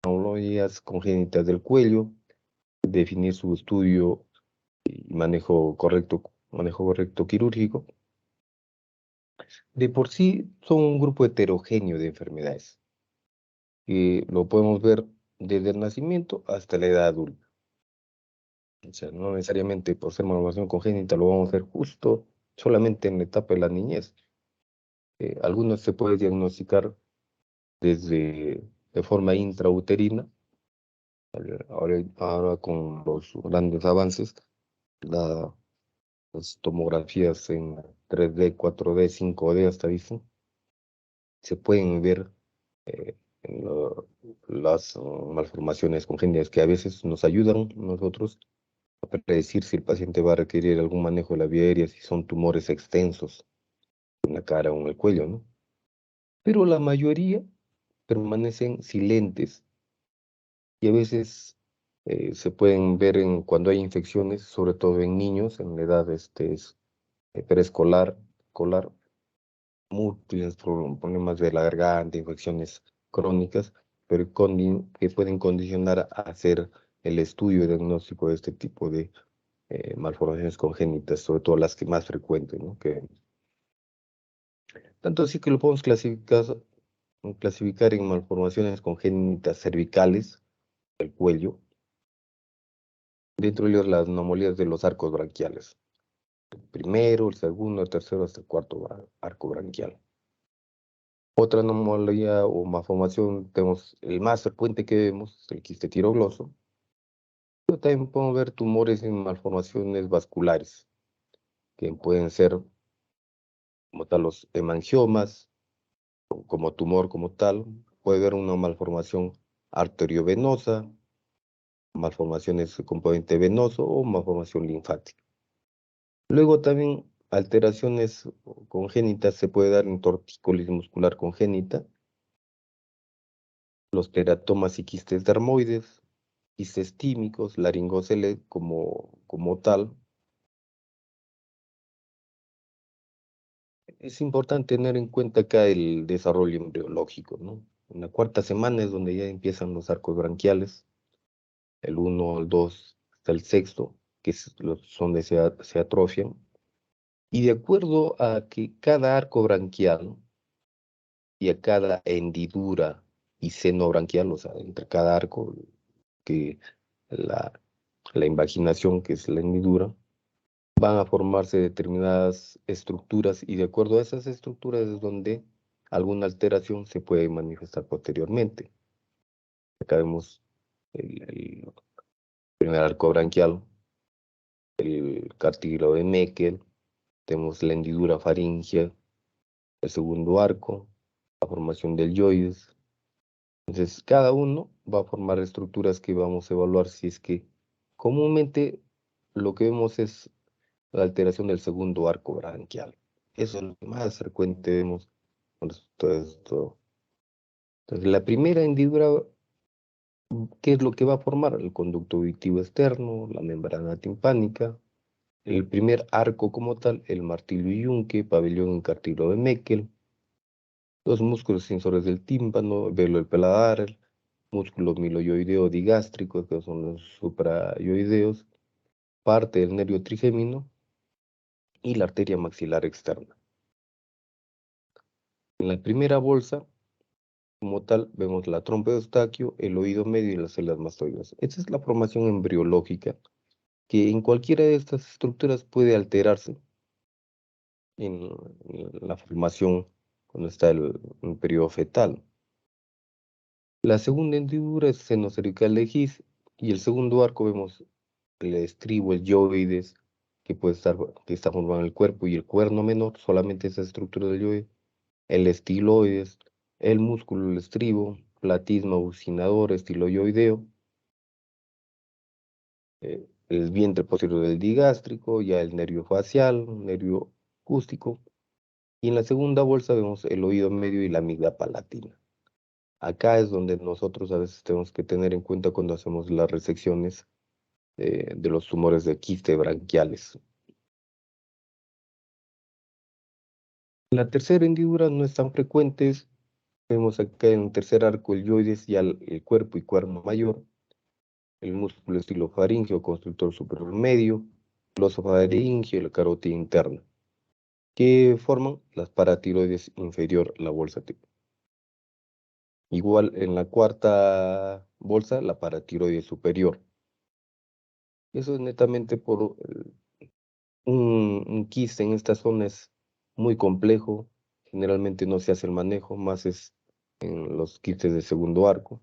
patologías congénitas del cuello, definir su estudio y manejo correcto quirúrgico. De por sí son un grupo heterogéneo de enfermedades, que lo podemos ver desde el nacimiento hasta la edad adulta. O sea, no necesariamente por ser malformación congénita lo vamos a ver justo solamente en la etapa de la niñez. Algunos se puede diagnosticar desde de forma intrauterina. Ahora con los grandes avances, la- las tomografías en 3D, 4D, 5D hasta dicen, se pueden ver en las malformaciones congénitas que a veces nos ayudan nosotros a predecir si el paciente va a requerir algún manejo de la vía aérea, si son tumores extensos en la cara o en el cuello, ¿no? Pero la mayoría permanecen silentes y a veces se pueden ver cuando hay infecciones, sobre todo en niños, en la edad preescolar, escolar, múltiples problemas de la garganta, infecciones crónicas, pero que pueden condicionar a hacer el estudio y diagnóstico de este tipo de malformaciones congénitas, sobre todo las que más frecuentes, ¿no? Que, tanto así que lo podemos clasificar en malformaciones congénitas cervicales del cuello, dentro de ellos las anomalías de los arcos branquiales, el primero, el segundo, el tercero hasta el cuarto arco branquial. Otra anomalía o malformación, tenemos el más frecuente que vemos, el quiste tirogloso, pero también podemos ver tumores en malformaciones vasculares, que pueden ser como tal los hemangiomas, como tumor como tal, puede haber una malformación arteriovenosa, malformaciones de componente venoso o malformación linfática. Luego también alteraciones congénitas se puede dar en tortícolis muscular congénita, los teratomas y quistes dermoides, quistes tímicos, laringocele como tal. Es importante tener en cuenta acá el desarrollo embriológico, ¿no? En la cuarta semana es donde ya empiezan los arcos branquiales, el 1, el 2, hasta el sexto, que son de se atrofian. Y de acuerdo a que cada arco branquial y a cada hendidura y seno branquial, o sea, entre cada arco, que la, la invaginación, que es la hendidura, van a formarse determinadas estructuras y de acuerdo a esas estructuras es donde alguna alteración se puede manifestar posteriormente. Acá vemos el primer arco branquial, el cartílago de Meckel, tenemos la hendidura faríngea, el segundo arco, la formación del yoides. Entonces, cada uno va a formar estructuras que vamos a evaluar si es que comúnmente lo que vemos es la alteración del segundo arco branquial. Eso es lo que más frecuente vemos con todo esto. Entonces, la primera hendidura, ¿qué es lo que va a formar? El conducto auditivo externo, la membrana timpánica, el primer arco como tal, el martillo y yunque, pabellón y cartílago de Meckel, los músculos sensores del tímpano, velo del paladar, el músculo miloioideo digástrico, que son los suprayoideos, parte del nervio trigémino y la arteria maxilar externa. En la primera bolsa, como tal, vemos la trompa de Eustaquio, el oído medio y las células mastoides. Esta es la formación embriológica que en cualquiera de estas estructuras puede alterarse en, en la formación cuando está en periodo fetal. La segunda hendidura es seno cervical de His y el segundo arco vemos el estribo, el yoides, que está formado en el cuerpo y el cuerno menor, solamente esa estructura del yoides, el estiloides, el músculo del estribo, platisma bucinador, estiloioideo, el vientre posterior del digástrico, ya el nervio facial, nervio acústico, y en la segunda bolsa vemos el oído medio y la amígdala palatina. Acá es donde nosotros a veces tenemos que tener en cuenta cuando hacemos las resecciones de los tumores de quiste branquiales. La tercera hendidura no es tan frecuente, Vemos acá en el tercer arco el yoides y el cuerpo y cuerno mayor, el músculo estilofaringeo, constructor superior medio, glosofaringeo y la carótida interna, que forman las paratiroides inferior, la bolsa T. Igual en la cuarta bolsa, la paratiroide superior. Eso es netamente por un quiste en esta zona es muy complejo. Generalmente no se hace el manejo, más es en los quistes de segundo arco.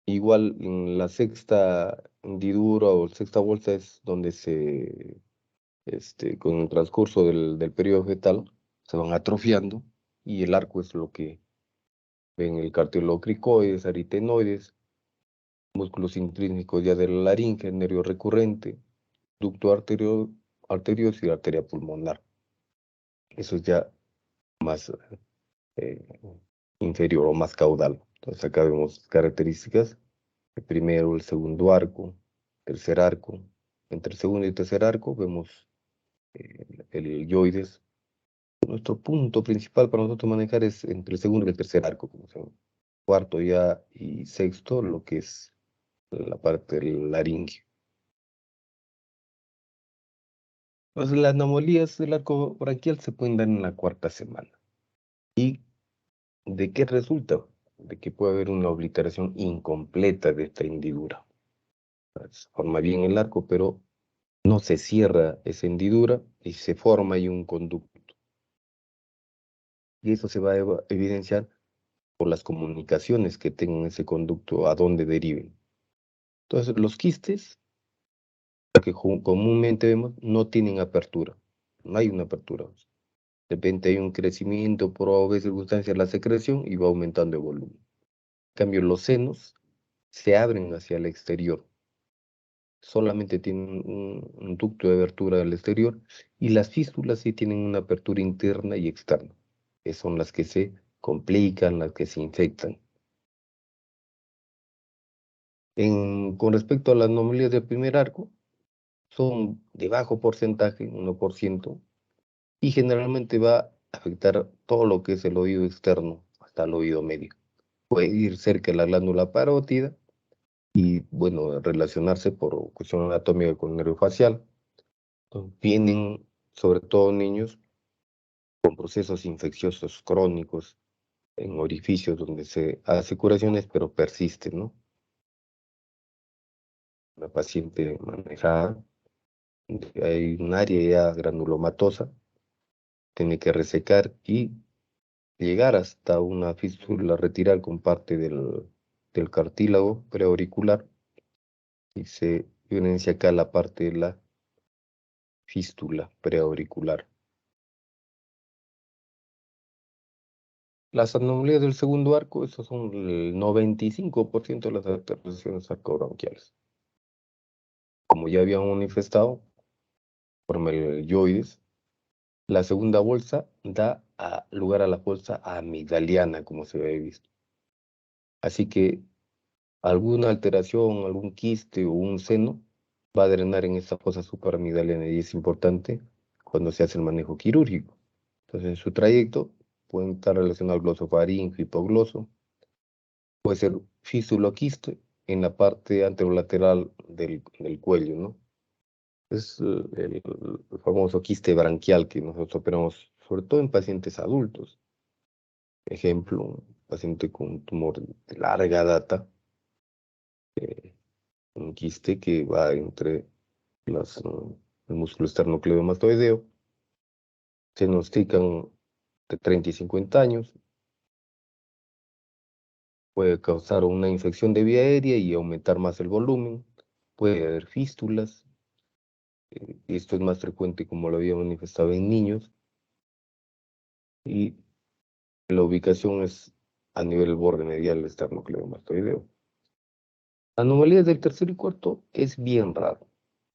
Igual en la sexta hendidura o sexta bolsa es donde con el transcurso del periodo fetal, se van atrofiando y el arco es lo que ven el cartílago cricoides, aritenoides, músculos intrínsecos ya de la laringe, nervio recurrente, ducto arterioso y arteria pulmonar. Eso es ya más eh, inferior o más caudal. Entonces acá vemos características: el primero, el segundo arco, tercer arco. Entre el segundo y tercer arco vemos el yoides. Nuestro punto principal para nosotros manejar es entre el segundo y el tercer arco, como se llama. Cuarto ya y sexto, lo que es la parte del laringe. Entonces, las anomalías del arco branquial se pueden dar en la cuarta semana. ¿Y de qué resulta? De que puede haber una obliteración incompleta de esta hendidura. Se forma bien el arco, pero no se cierra esa hendidura y se forma ahí un conducto. Y eso se va a evidenciar por las comunicaciones que tengan ese conducto, a dónde deriven. Entonces, los quistes, que comúnmente vemos, no tienen apertura. No hay una apertura. De repente hay un crecimiento por obvias circunstancias de la secreción y va aumentando el volumen. En cambio, los senos se abren hacia el exterior. Solamente tienen un ducto de abertura al exterior y las fístulas sí tienen una apertura interna y externa, que son las que se complican, las que se infectan. Con respecto a las anomalías del primer arco, son de bajo porcentaje, 1%, y generalmente va a afectar todo lo que es el oído externo hasta el oído medio. Puede ir cerca de la glándula parótida y, bueno, relacionarse por cuestión anatómica con el nervio facial. Entonces, vienen, sobre todo niños, con procesos infecciosos crónicos en orificios donde se hace curaciones, pero persisten, ¿no? La paciente manejada, hay un área ya granulomatosa, tiene que resecar y llegar hasta una fístula, retirar con parte del cartílago preauricular y se evidencia acá la parte de la fístula preauricular. Las anomalías del segundo arco, esos son el 95% de las alteraciones arcobronquiales. Como ya habían manifestado, forma el yoides. La segunda bolsa da lugar a la bolsa amigdaliana, como se había visto. Así que alguna alteración, algún quiste o un seno va a drenar en esta fosa supraamigdaliana y es importante cuando se hace el manejo quirúrgico. Entonces, en su trayecto pueden estar relacionados glosofaringeo, hipogloso, puede ser fístula o quiste en la parte anterolateral del cuello, ¿no? Es el famoso quiste branquial que nosotros operamos, sobre todo en pacientes adultos. Ejemplo, un paciente con tumor de larga data, eh, un quiste que va entre el músculo esternocleidomastoideo, se diagnostican de 30 y 50 años, puede causar una infección de vía aérea y aumentar más el volumen, puede haber fístulas, y esto es más frecuente como lo había manifestado en niños, y la ubicación es a nivel del borde medial del esternocleidomastoideo. Anomalías del tercer y cuarto es bien raro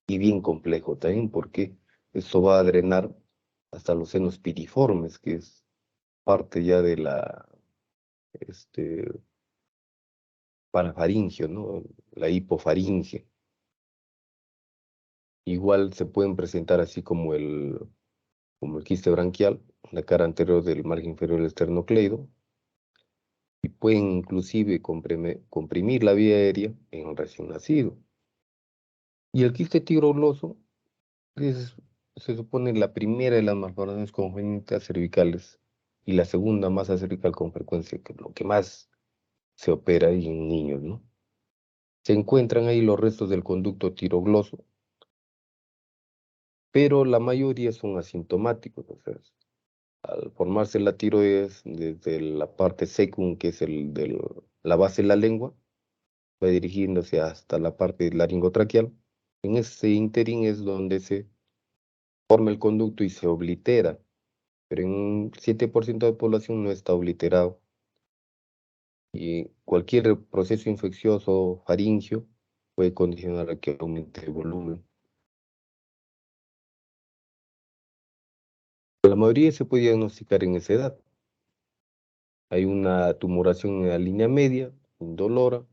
y bien complejo también porque esto va a drenar hasta los senos piriformes, que es parte ya de la parafaringio, ¿no? La hipofaringe. Igual se pueden presentar así como el quiste branquial, la cara anterior del margen inferior del esternocleido, y pueden inclusive comprimir la vía aérea en un recién nacido. Y el quiste tiroidoso es, se supone, la primera de las malformaciones congénitas cervicales y la segunda masa cervical con frecuencia, que es lo que más se opera ahí en niños, ¿no? Se encuentran ahí los restos del conducto tirogloso, pero la mayoría son asintomáticos. O sea, al formarse la tiroides desde la parte secum, que es la base de la lengua, va dirigiéndose hasta la parte laringotraqueal. En ese ínterin es donde se forma el conducto y se oblitera, pero en un 7% de la población no está obliterado. Y cualquier proceso infeccioso faringio puede condicionar a que aumente el volumen. La mayoría se puede diagnosticar en esa edad. Hay una tumoración en la línea media, indolora,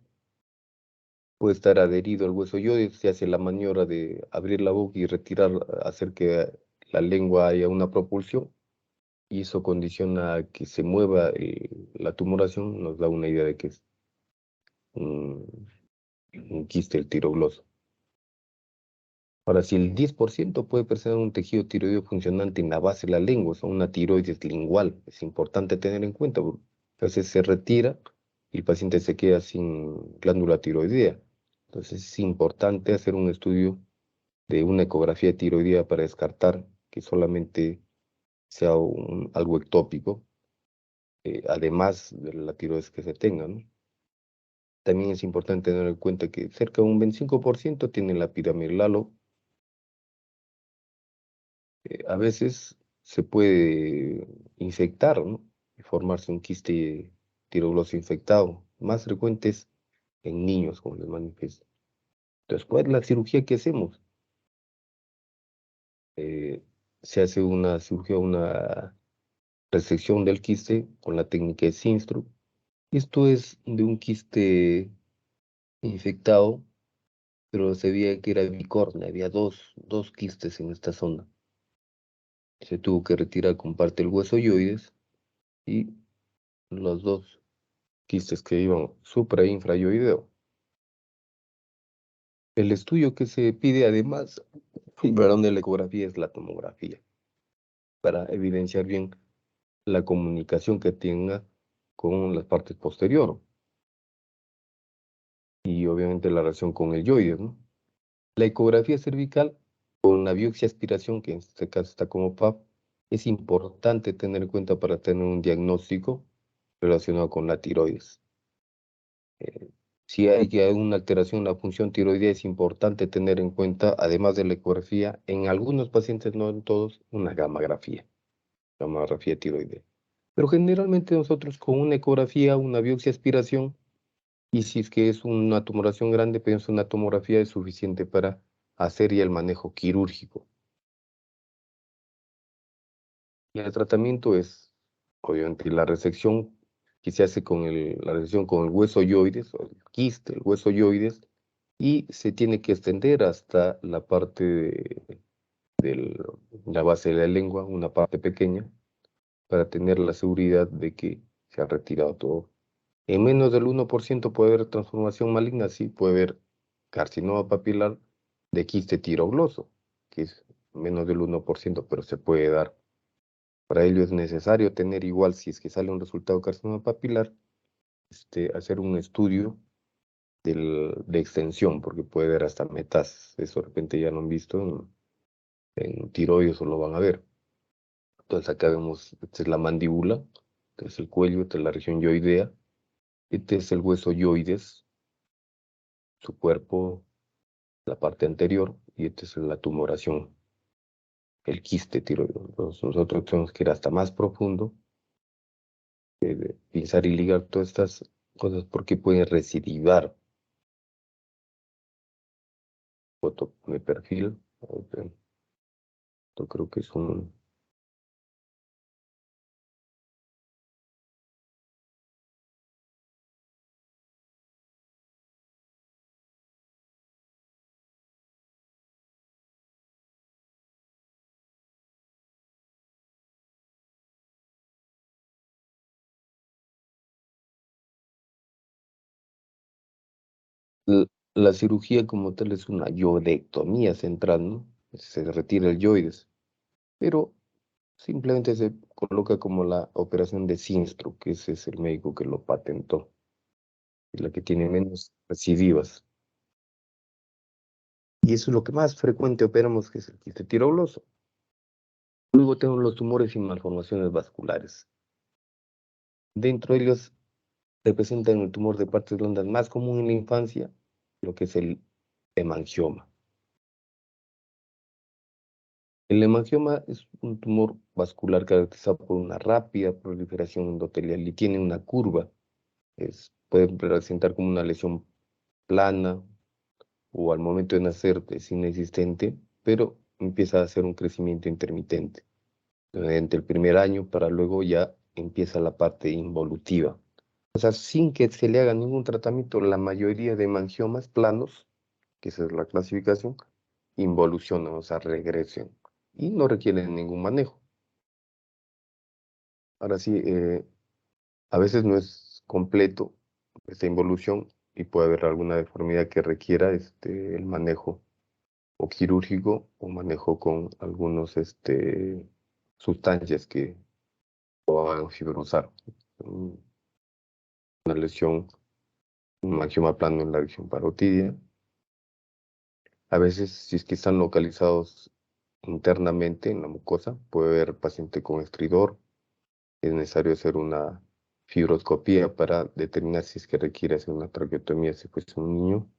puede estar adherido al hueso yoides, se hace la maniobra de abrir la boca y retirar, hacer que la lengua haya una propulsión, y eso condiciona a que se mueva la tumoración, nos da una idea de que es un, un quiste del tirogloso. Ahora, si el 10% puede presentar un tejido tiroideo funcionante en la base de la lengua, o sea, una tiroides lingual, es importante tener en cuenta, porque a veces se retira y el paciente se queda sin glándula tiroidea. Entonces es importante hacer un estudio de una ecografía tiroidea para descartar que solamente sea algo ectópico, además de la tiroides que se tenga, ¿no? También es importante tener en cuenta que cerca de un 25% tiene la piramidalo. A veces se puede infectar, ¿no? Y formarse un quiste tirogloso infectado. Más frecuentes en niños, como les manifiesto. Después, la cirugía que hacemos, eh, se hace una cirugía, una resección del quiste con la técnica de Sinstru. Esto es de un quiste infectado, pero se veía que era bicorne, había dos quistes en esta zona. Se tuvo que retirar con parte del hueso yoides y los dos quistes que iban supra e infrayoideo. El estudio que se pide además, varón de la ecografía, es la tomografía, para evidenciar bien la comunicación que tenga con las partes posteriores y obviamente la relación con el yoides, ¿no? La ecografía cervical con la biopsia aspiración, que en este caso está como PAP, es importante tener en cuenta para tener un diagnóstico relacionado con la tiroides. Si hay que una alteración en la función tiroidea, es importante tener en cuenta, además de la ecografía, en algunos pacientes, no en todos, una gamografía tiroidea. Pero generalmente nosotros con una ecografía, una biopsia aspiración, y si es que es una tumoración grande, pedimos una tomografía, es suficiente para hacer ya el manejo quirúrgico. Y el tratamiento es, obviamente, la resección que se hace con la resección con el hueso yoides, o el quiste, el hueso yoides, y se tiene que extender hasta la parte de la base de la lengua, una parte pequeña, para tener la seguridad de que se ha retirado todo. En menos del 1% puede haber transformación maligna, sí, puede haber carcinoma papilar de quiste tirogloso, que es menos del 1%, pero se puede dar. Para ello es necesario tener igual, si es que sale un resultado de carcinoma papilar, hacer un estudio de extensión, porque puede haber hasta metástasis. Eso de repente ya lo han visto en tiroides o lo van a ver. Entonces acá vemos, esta es la mandíbula, este es el cuello, esta es la región yoidea, este es el hueso yoides, su cuerpo, la parte anterior, y esta es la tumoración, el quiste tiroideo. Entonces nosotros tenemos que ir hasta más profundo, pensar y ligar todas estas cosas porque pueden recidivar. Foto de perfil. Ok, esto creo que es un La cirugía como tal es una yoidectomía central, ¿no? Se retira el yoides, pero simplemente se coloca como la operación de Sinstro, que ese es el médico que lo patentó, y la que tiene menos recidivas. Y eso es lo que más frecuente operamos, que es el quiste tiroidoso. Luego tenemos los tumores y malformaciones vasculares. Dentro de ellos representan el tumor de partes blandas más común en la infancia, lo que es el hemangioma. El hemangioma es un tumor vascular caracterizado por una rápida proliferación endotelial y tiene una curva. Puede presentar como una lesión plana o al momento de nacer es inexistente, pero empieza a hacer un crecimiento intermitente durante el primer año para luego ya empieza la parte involutiva. O sea, sin que se le haga ningún tratamiento, la mayoría de hemangiomas planos, que esa es la clasificación, involucionan, o sea, regresan y no requieren ningún manejo. Ahora sí, a veces no es completo esta involución y puede haber alguna deformidad que requiera el manejo o quirúrgico o manejo con algunos sustancias que lo hagan fibrosar. Mm, Una lesión, un angioma plano en la región parotidia. A veces, si es que están localizados internamente en la mucosa, puede haber paciente con estridor. Es necesario hacer una fibroscopía para determinar si es que requiere hacer una traqueotomía si fuese un niño.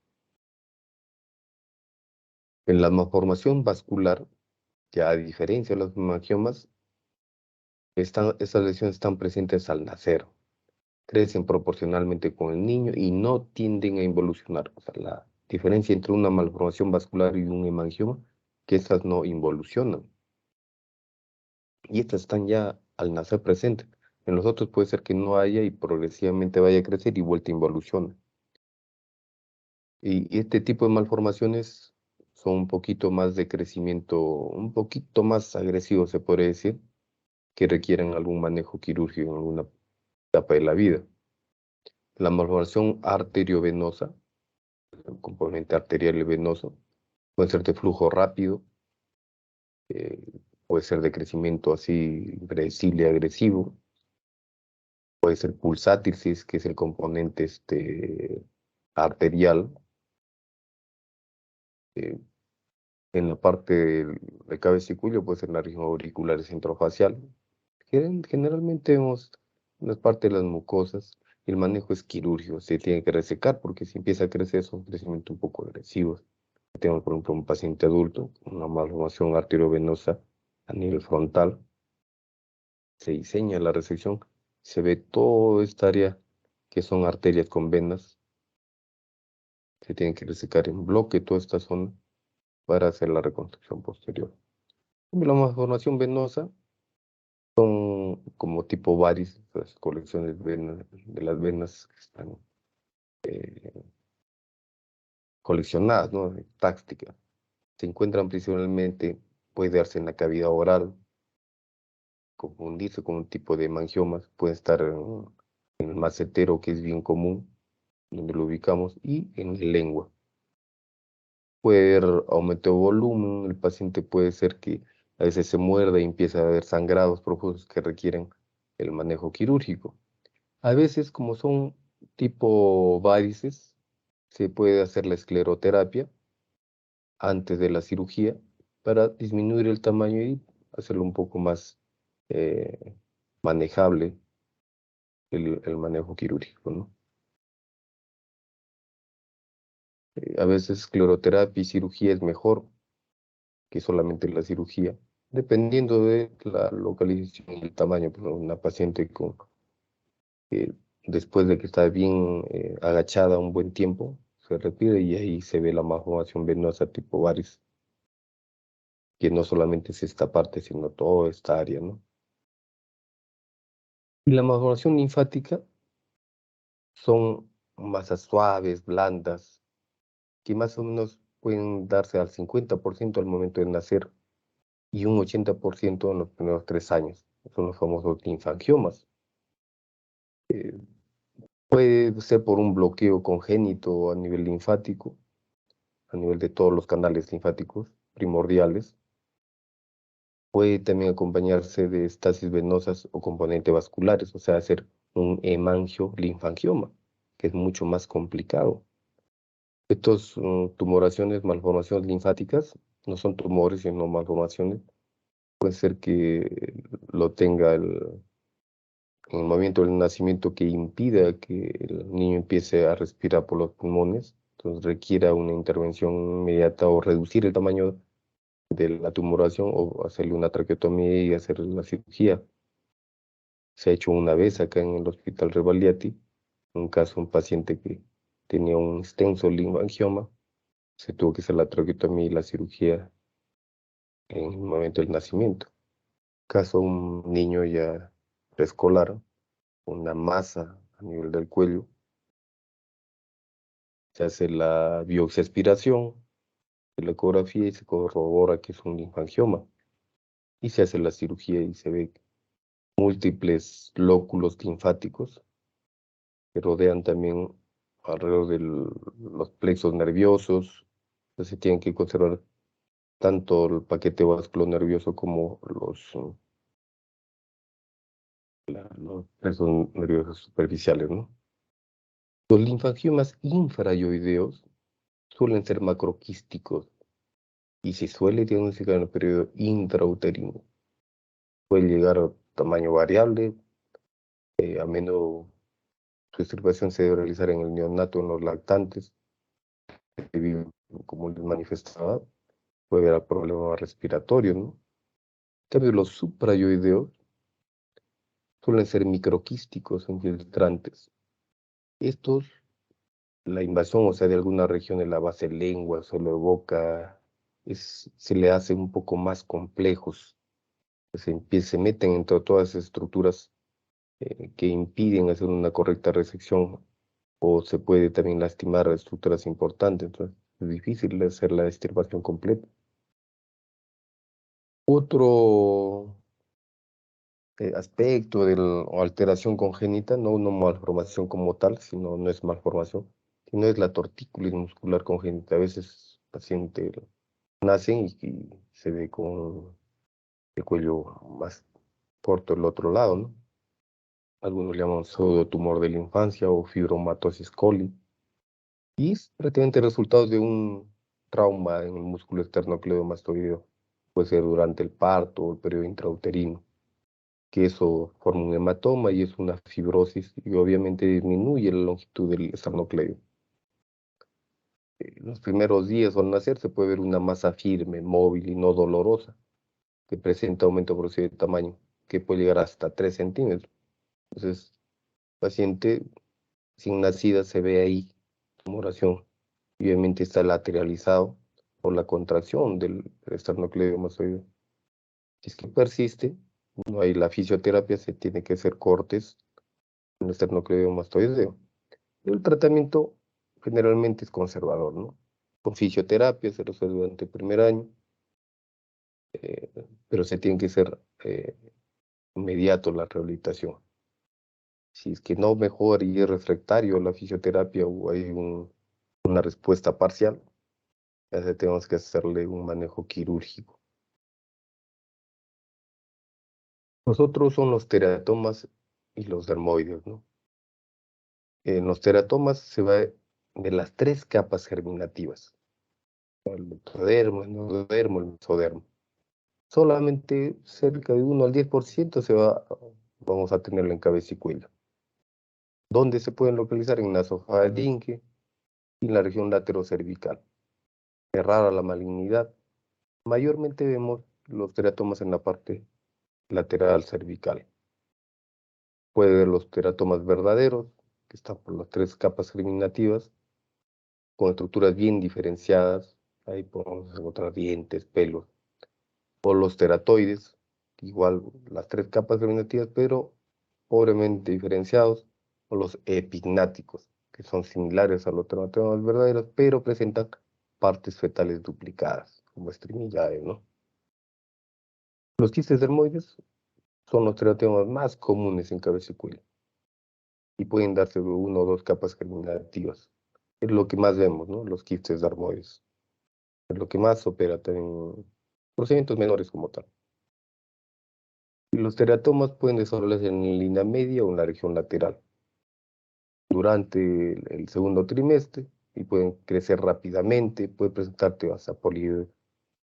En la malformación vascular, ya a diferencia de los hemangiomas, estas lesiones están presentes al nacer, crecen proporcionalmente con el niño y no tienden a involucionar. O sea, la diferencia entre una malformación vascular y un hemangioma, que estas no involucionan y estas están ya al nacer presentes. En los otros puede ser que no haya y progresivamente vaya a crecer y vuelta a involuciona. Y este tipo de malformaciones son un poquito más de crecimiento, un poquito más agresivo, se podría decir, que requieren algún manejo quirúrgico en alguna etapa de la vida. La malformación arteriovenosa, el componente arterial y venoso, puede ser de flujo rápido, eh, puede ser de crecimiento así impredecible y agresivo, puede ser pulsátil, si es que es el componente arterial. eh, en la parte del cabeciculio puede ser la región auricular y centrofacial. Generalmente vemos las partes de las mucosas y el manejo es quirúrgico. Se tiene que resecar porque si empieza a crecer es un crecimiento un poco agresivo. Tenemos, por ejemplo, un paciente adulto con una malformación arteriovenosa a nivel frontal. Se diseña la resección, se ve toda esta área que son arterias con venas. Se tiene que resecar en bloque toda esta zona para hacer la reconstrucción posterior. Y la malformación venosa son como tipo varices, las colecciones de las venas que están coleccionadas, ¿no? Táctica. Se encuentran principalmente, puede darse en la cavidad oral, confundirse con un tipo de mangiomas, puede estar en el macetero, que es bien común, donde lo ubicamos, y en la lengua. Puede haber aumento de volumen, el paciente puede ser que a veces se muerde y empieza a haber sangrados profundos que requieren el manejo quirúrgico. A veces, como son tipo varices, se puede hacer la escleroterapia antes de la cirugía para disminuir el tamaño y hacerlo un poco más eh, manejable el manejo quirúrgico, ¿no? A veces escleroterapia y cirugía es mejor que solamente la cirugía, dependiendo de la localización y el tamaño. Por ejemplo, una paciente que después de que está bien agachada un buen tiempo, se retira y ahí se ve la malformación venosa tipo varices, que no solamente es esta parte, sino toda esta área, ¿no? Y la malformación linfática son masas suaves, blandas, que más o menos pueden darse al 50% al momento de nacer y un 80% en los primeros 3 años. Son los famosos linfangiomas. Puede ser por un bloqueo congénito a nivel linfático, a nivel de todos los canales linfáticos primordiales. Puede también acompañarse de estasis venosas o componentes vasculares, o sea, hacer un hemangio-linfangioma, que es mucho más complicado. Estos tumoraciones, malformaciones linfáticas, no son tumores, sino malformaciones. Puede ser que lo tenga en el momento del nacimiento que impida que el niño empiece a respirar por los pulmones, entonces requiera una intervención inmediata o reducir el tamaño de la tumoración o hacerle una traqueotomía y hacer la cirugía. Se ha hecho una vez acá en el Hospital Revaliati, un caso, un paciente que tenía un extenso linfangioma, se tuvo que hacer la traqueotomía y la cirugía en el momento del nacimiento. Caso un niño ya preescolar, una masa a nivel del cuello, se hace la biopsia aspiración, la ecografía y se corrobora que es un linfangioma. Y se hace la cirugía y se ve múltiples lóculos linfáticos que rodean también alrededor de los plexos nerviosos. Entonces se tienen que conservar tanto el paquete vasculonervioso como los plexos nerviosos superficiales, ¿no? Los linfangiomas infrayoideos suelen ser macroquísticos y se suele diagnosticar en el periodo intrauterino. Puede llegar a tamaño variable, a menudo su extirpación se debe realizar en el neonato, en los lactantes, como les manifestaba, puede haber problemas respiratorios, ¿no? En cambio, los suprayoideos suelen ser microquísticos o infiltrantes. Estos, la invasión, o sea, de alguna región de la base lengua, solo de boca, se le hace un poco más complejos. Se meten entre todas esas estructuras que impiden hacer una correcta resección o se puede también lastimar a estructuras importantes. Entonces, es difícil hacer la extirpación completa. Otro aspecto o alteración congénita, no una malformación como tal, sino no es malformación, sino es la tortícolis muscular congénita. A veces el paciente nace y se ve con el cuello más corto el otro lado, ¿no? Algunos le llaman pseudotumor de la infancia o fibromatosis coli. Y es prácticamente el resultado de un trauma en el músculo esternocleidomastoideo. Puede ser durante el parto o el periodo intrauterino, que eso forma un hematoma y es una fibrosis y obviamente disminuye la longitud del esternocleido. En los primeros días al nacer se puede ver una masa firme, móvil y no dolorosa, que presenta aumento progresivo de tamaño, que puede llegar hasta 3 centímetros. Entonces, el paciente sin nacida se ve ahí, tumoración, y obviamente está lateralizado por la contracción del esternocleidomastoideo. Si es que persiste, no hay la fisioterapia, se tiene que hacer cortes en el esternocleidomastoideo. El tratamiento generalmente es conservador, ¿no? Con fisioterapia se resuelve durante el primer año, eh, pero se tiene que ser inmediato la rehabilitación. Si es que no mejora y es refractario la fisioterapia o hay una respuesta parcial, ya tenemos que hacerle un manejo quirúrgico. Los otros son los teratomas y los dermoides, ¿no? En los teratomas se va de las 3 capas germinativas, el ectodermo, el endodermo, el mesodermo. Solamente cerca de 1 al 10% vamos a tenerlo en cabeza y cuello. ¿Dónde se pueden localizar? En nasofaringe y en la región laterocervical. Es rara la malignidad. Mayormente vemos los teratomas en la parte lateral cervical. Puede ver los teratomas verdaderos, que están por las 3 capas germinativas, con estructuras bien diferenciadas. Ahí podemos encontrar dientes, pelos. O los teratoides, igual las 3 capas germinativas, pero pobremente diferenciados. O los epignáticos, que son similares a los teratomas verdaderos, pero presentan partes fetales duplicadas, como extremidades, ¿no? Los quistes dermoides son los teratomas más comunes en cabeza y cuello. y pueden darse uno o dos capas germinativas. Es lo que más vemos, ¿no? Los quistes dermoides. Es lo que más opera también procedimientos menores como tal. Y los teratomas pueden desarrollarse en línea media o en la región lateral durante el segundo trimestre y pueden crecer rápidamente, puede presentarte hasta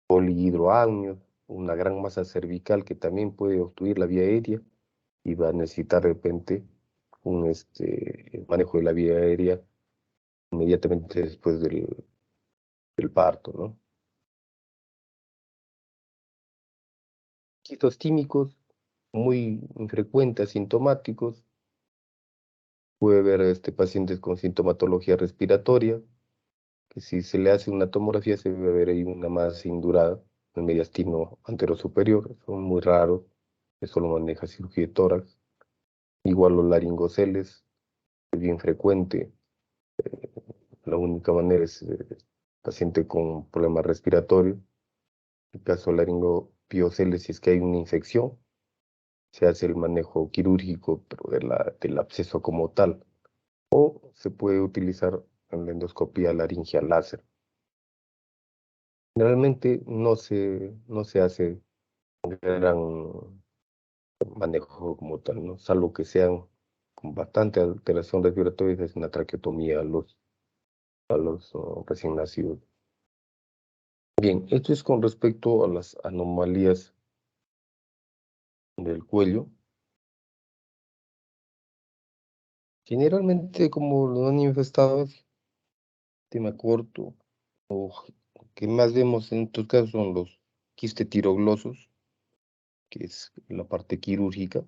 polihidroamnios, una gran masa cervical que también puede obstruir la vía aérea y va a necesitar de repente manejo de la vía aérea inmediatamente después del parto, ¿no? Quistos tímicos muy infrecuentes, asintomáticos. Puede haber pacientes con sintomatología respiratoria, que si se le hace una tomografía se debe ver ahí una masa indurada en el mediastino anterosuperior. Son muy raros, eso lo maneja cirugía de tórax. Igual los laringoceles, es bien frecuente. La única manera es paciente con problemas respiratorios. En el caso de laringopioceles, si es que hay una infección, se hace el manejo quirúrgico, pero del absceso como tal. O se puede utilizar en la endoscopía laringea láser. Generalmente no se hace un gran manejo como tal, ¿no? Salvo que sean con bastante alteración respiratoria, es una traqueotomía a los recién nacidos. Bien, esto es con respecto a las anomalías del cuello. Generalmente, como lo han infestado, es tema corto, o que más vemos en estos casos son los quistes tiroglosos, que es la parte quirúrgica,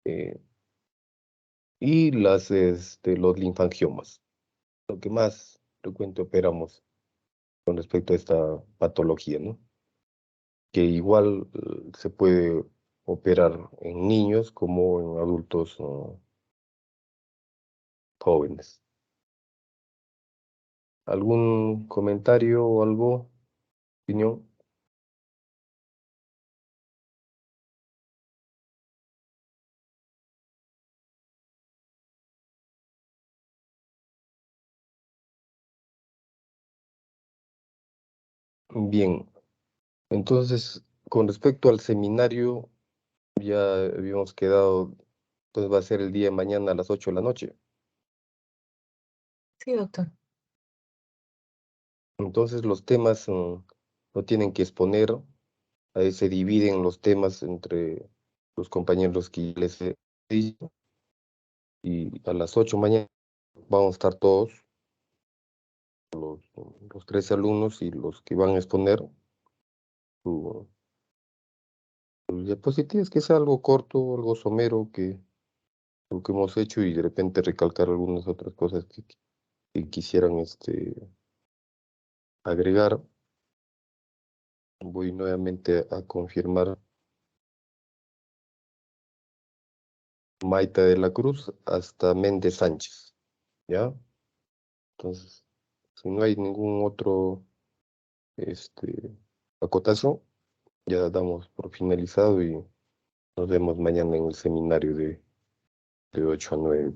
eh, y los linfangiomas, lo que más frecuente operamos con respecto a esta patología, ¿no? Que igual se puede operar en niños como en adultos jóvenes. ¿Algún comentario o algo, opinión? Bien, entonces, con respecto al seminario, ya habíamos quedado, pues va a ser el día de mañana a las 8 de la noche. Sí, doctor. Entonces, los temas no tienen que exponer, ahí se dividen los temas entre los compañeros que les he dicho, y a las 8 mañana vamos a estar todos, los 13 alumnos y los que van a exponer sus diapositivas, que sea algo corto, algo somero, lo que hemos hecho y de repente recalcar algunas otras cosas que quisieran agregar. Voy nuevamente a confirmar Maita de la Cruz hasta Méndez Sánchez, ¿ya? Entonces, si no hay ningún otro acotación, ya damos por finalizado y nos vemos mañana en el seminario de 8 a 9.